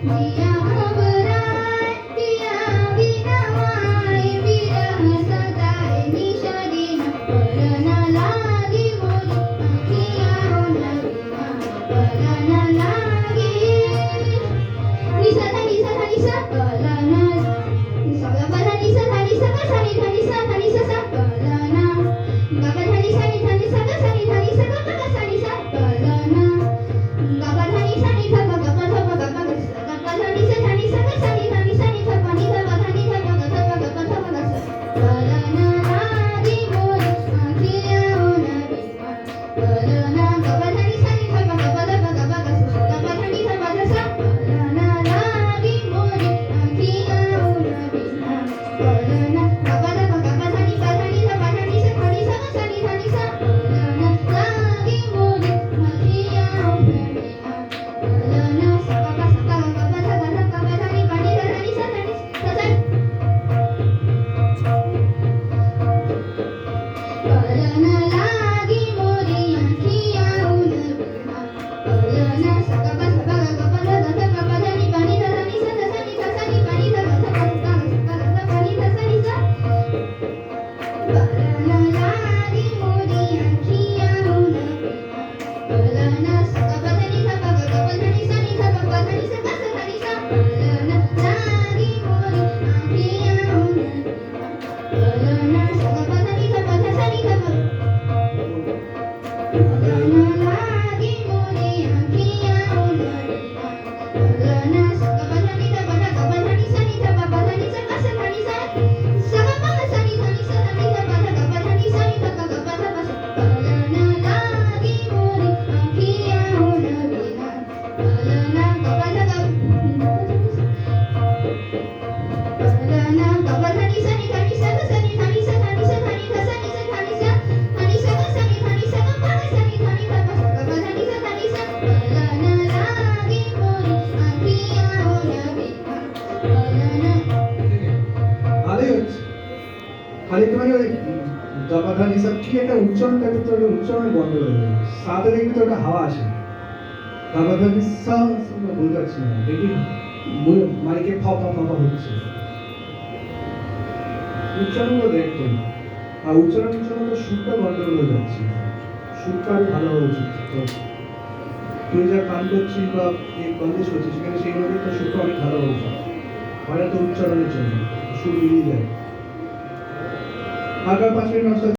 जिया घबराय तिया विनवाय विरह सताय निशा दिन पलन लागी मोरी आखिया नवीना पलन लागी निसा धा निसा पलन निसा गा धा निसा सा नि धा सा पलन गा धा निसा नि धा सा गा सा नि धा गा सा नि सा पलन गा धा निसा नि धा गा गा धा गा गा गा गा धा निसा धा नि सा गा सा नि धा धा गा धा गा धा नि धा गा गा धा गा गा धा गा सा पलन लागी मोरी आखिया नवीना पलन गा धा निसा नि धा गा गा धा गा गा गा सा गा धा नि धा गा सा पलन लागी मोरी आखिया नवीना पलन गा गा धा गा गा धा नि गा धा नि धा गा धा नि सा गा सा नि धा सा पलन लागी मोरी आखिया नवीना पलन सा गा गा सा गा गा गा धा गा धा गा धा नि गा नि धा नि सा धा नि सा सा पलन लागी मोरी आखिया नवीना पलन सा गा गा सा गा गा गा धा धा गा धा नि गा नि धा नि सा धा सा नि धा सा नि गा नि धा गा धा गा गा गा गा नि धा सा नि सा पलन लागी मोरी आखिया नवीना पलन सा गा गा धा नि धा गा गा गा धा नि सा नि धा गा गा धा नि सा गा सा धा नि सा पलन लागी मोरी आखिया नवीना पलन सा गा गा धा नि धा गा धा सा नि धा गा पलन लागी मोरी आखिया नवीना पलन सा गा गा धा नि धा गा धा गा धा नि सा नि धा गा गा धा नि सा गा सा धा नि सा सा गा गा सा नि धा नि सा धा नि धा गा धा गा धा नि सा नि धा गा गा धा गा सा पलन लागी मोरी आखिया नवीना पलन गा गा धा गा पलन गा गा धा नि सा नि धा नि सा गा सा नि धा नि सा धा नि सा धा नि धा सा नि सा धा नि सा धा नि सा गा सा नि धा नि सा गा गा सा नि धा नि धा गा सा गा गा धा नि सा धा नि सा पलन लागी मोरी आखिया नवीना पलन ভালোই হচ্ছে খালি তোমার ওই দপাধানি সব ঠিক একটা উচ্চারণটা কিন্তু ওটা উচ্চারণে গন্ডগোল হয়ে যায় সাথে দেখবি তো ওটা হাওয়া আসে দপাধানি সব বলতে পারছি না দেখবি মাইকে ফাঁপা ফাঁপা হচ্ছে উচ্চারণগুলো দেখতো না আর উচ্চারণের জন্য তো সুরটা গন্ডগোল হয়ে যাচ্ছে সুরটা আরো ভালো হওয়া উচিত তো তুই যা গান করছিস বা এই কলেজ করছিস সেখানে সেই অনুযায়ী তো সুরটা অনেক ভালো হওয়া উচিত হয় না তো উচ্চারণের জন্য সুর মিলিয়ে যায় আগার 5 মিনিট